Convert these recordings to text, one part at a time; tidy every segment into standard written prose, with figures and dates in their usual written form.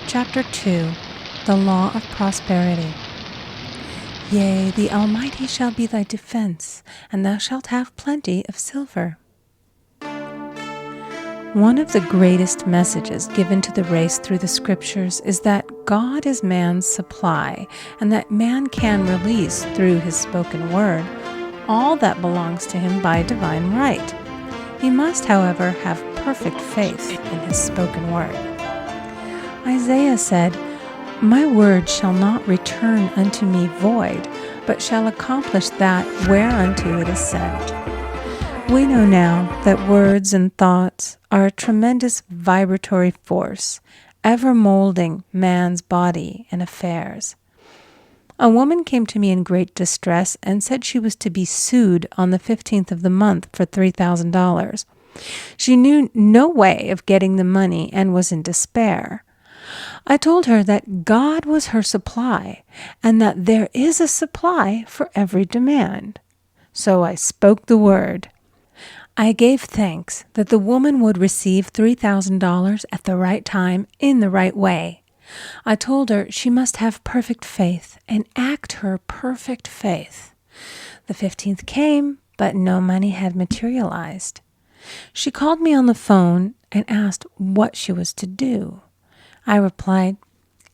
Chapter 2, The Law of Prosperity. Yea, the Almighty shall be thy defense, and thou shalt have plenty of silver. One of the greatest messages given to the race through the Scriptures is that God is man's supply, and that man can release through his spoken word all that belongs to him by divine right. He must, however, have perfect faith in his spoken word. Isaiah said, "My word shall not return unto me void, but shall accomplish that whereunto it is sent." We know now that words and thoughts are a tremendous vibratory force, ever molding man's body and affairs. A woman came to me in great distress and said she was to be sued on the 15th of the month for $3,000. She knew no way of getting the money and was in despair. I told her that God was her supply, and that there is a supply for every demand. So I spoke the word. I gave thanks that the woman would receive $3,000 at the right time in the right way. I told her she must have perfect faith and act her perfect faith. The 15th came, but no money had materialized. She called me on the phone and asked what she was to do. I replied,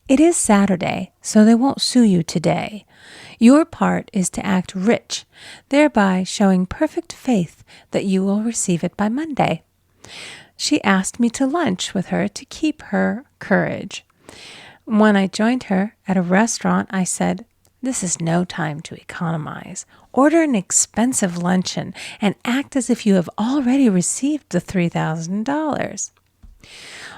"It is Saturday, so they won't sue you today. Your part is to act rich, thereby showing perfect faith that you will receive it by Monday." She asked me to lunch with her to keep her courage. When I joined her at a restaurant, I said, "This is no time to economize. Order an expensive luncheon and act as if you have already received the $3,000.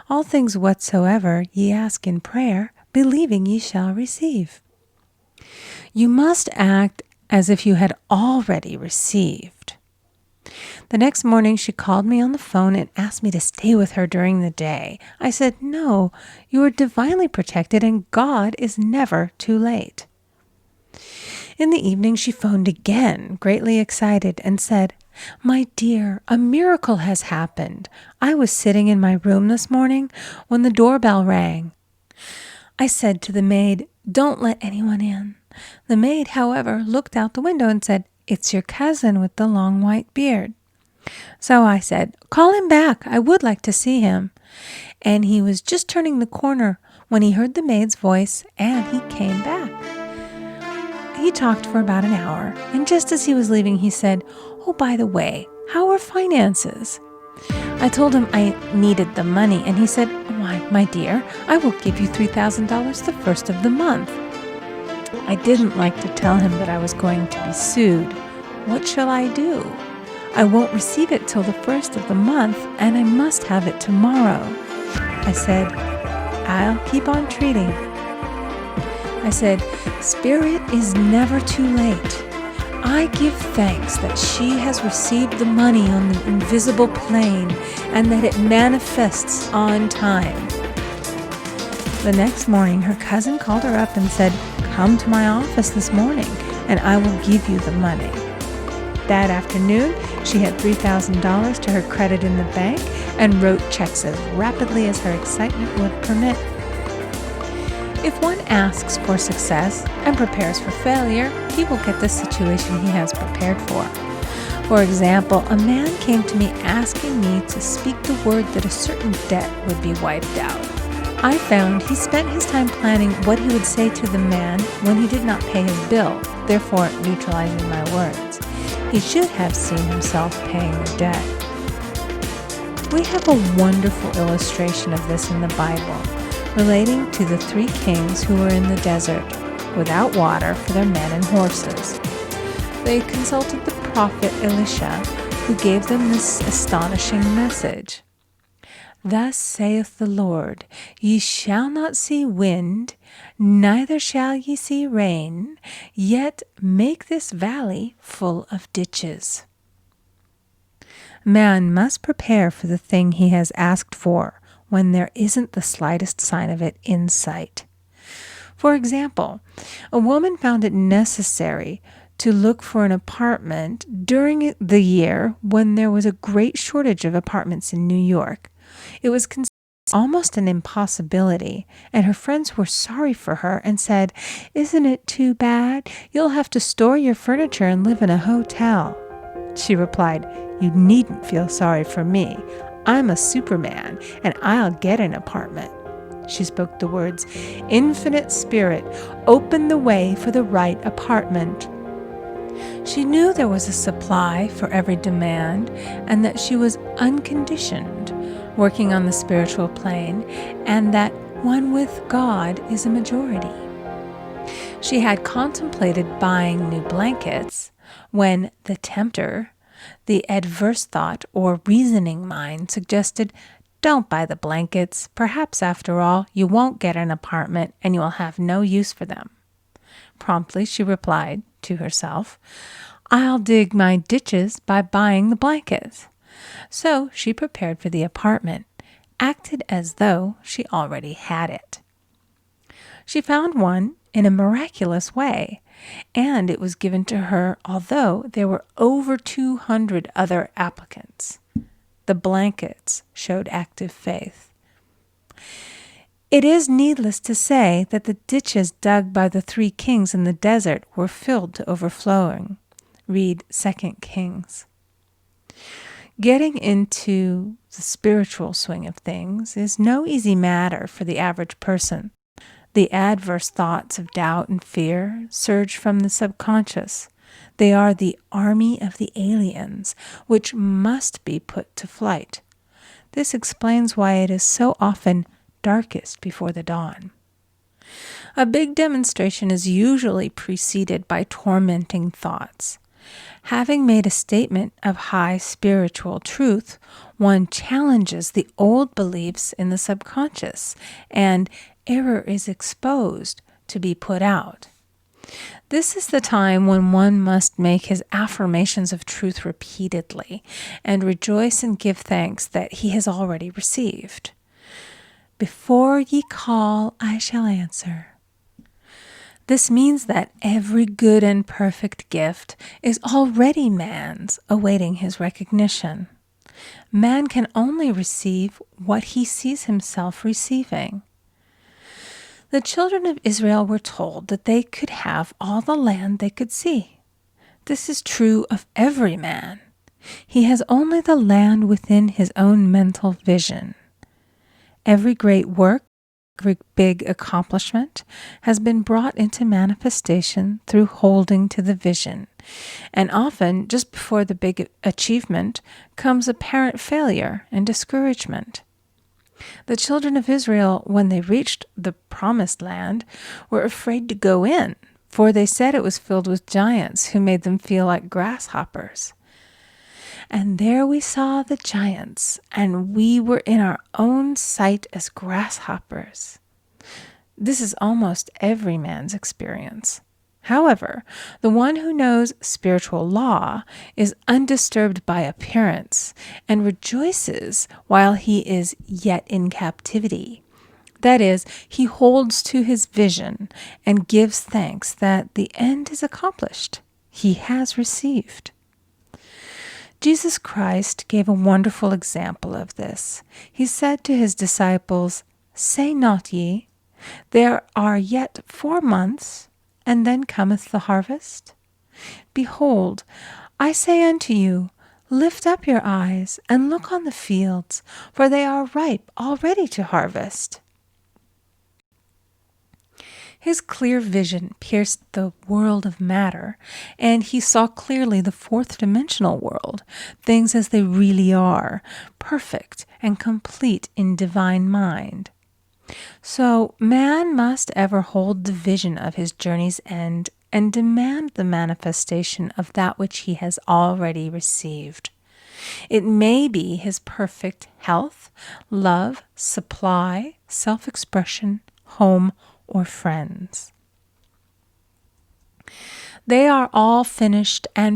All things whatsoever ye ask in prayer, believing ye shall receive." You must act as if you had already received. The next morning she called me on the phone and asked me to stay with her during the day. I said, "No, you are divinely protected and God is never too late." In the evening she phoned again, greatly excited, and said, "My dear, a miracle has happened. I was sitting in my room this morning when the doorbell rang. I said to the maid, 'Don't let anyone in.' The maid, however, looked out the window and said, 'It's your cousin with the long white beard.' So I said, 'Call him back. I would like to see him.' And he was just turning the corner when he heard the maid's voice, and he came back. He talked for about an hour, and just as he was leaving, he said, 'Oh, by the way, how are finances?' I told him I needed the money, and he said, 'Why, my dear, I will give you $3,000 the first of the month.' I didn't like to tell him that I was going to be sued. What shall I do? I won't receive it till the first of the month, and I must have it tomorrow. I said, 'I'll keep on treating.' I said, 'Spirit is never too late. I give thanks that she has received the money on the invisible plane and that it manifests on time.' The next morning, her cousin called her up and said, 'Come to my office this morning, and I will give you the money.' That afternoon, she had $3,000 to her credit in the bank and wrote checks as rapidly as her excitement would permit. If one asks for success and prepares for failure, he will get the situation he has prepared for. For example, a man came to me asking me to speak the word that a certain debt would be wiped out. I found he spent his time planning what he would say to the man when he did not pay his bill, therefore neutralizing my words. He should have seen himself paying the debt. We have a wonderful illustration of this in the Bible, relating to the 3 kings who were in the desert, without water for their men and horses. They consulted the prophet Elisha, who gave them this astonishing message. "Thus saith the Lord, ye shall not see wind, neither shall ye see rain, yet make this valley full of ditches." Man must prepare for the thing he has asked for when there isn't the slightest sign of it in sight. For example, a woman found it necessary to look for an apartment during the year when there was a great shortage of apartments in New York. It was almost an impossibility, and her friends were sorry for her and said, "Isn't it too bad? You'll have to store your furniture and live in a hotel." She replied, "You needn't feel sorry for me. I'm a Superman, and I'll get an apartment." She spoke the words, "Infinite Spirit, open the way for the right apartment." She knew there was a supply for every demand and that she was unconditioned, working on the spiritual plane, and that one with God is a majority. She had contemplated buying new blankets when the tempter, the adverse thought or reasoning mind, suggested, "Don't buy the blankets. Perhaps, after all, you won't get an apartment and you will have no use for them." Promptly, she replied to herself, "I'll dig my ditches by buying the blankets." So she prepared for the apartment, acted as though she already had it. She found one in a miraculous way, and it was given to her although there were over 200 other applicants. The blankets showed active faith. It is needless to say that the ditches dug by the 3 kings in the desert were filled to overflowing. Read 2 Kings. Getting into the spiritual swing of things is no easy matter for the average person. The adverse thoughts of doubt and fear surge from the subconscious. They are the army of the aliens, which must be put to flight. This explains why it is so often darkest before the dawn. A big demonstration is usually preceded by tormenting thoughts. Having made a statement of high spiritual truth, one challenges the old beliefs in the subconscious, and error is exposed to be put out. This is the time when one must make his affirmations of truth repeatedly and rejoice and give thanks that he has already received. "Before ye call, I shall answer." This means that every good and perfect gift is already man's, awaiting his recognition. Man can only receive what he sees himself receiving. The children of Israel were told that they could have all the land they could see. This is true of every man. He has only the land within his own mental vision. Every great work, every big accomplishment has been brought into manifestation through holding to the vision. And often, just before the big achievement, comes apparent failure and discouragement. The children of Israel, when they reached the promised land, were afraid to go in, for they said it was filled with giants who made them feel like grasshoppers. And there we saw the giants, and we were in our own sight as grasshoppers. This is almost every man's experience. However, the one who knows spiritual law is undisturbed by appearance and rejoices while he is yet in captivity. That is, he holds to his vision and gives thanks that the end is accomplished. He has received. Jesus Christ gave a wonderful example of this. He said to his disciples, "Say not ye, there are yet 4 months, and then cometh the harvest? Behold, I say unto you, lift up your eyes, and look on the fields, for they are ripe already to harvest." His clear vision pierced the world of matter, and he saw clearly the 4th-dimensional world, things as they really are, perfect and complete in divine mind. So man must ever hold the vision of his journey's end and demand the manifestation of that which he has already received. It may be his perfect health, love, supply, self-expression, home, or friends. They are all finished and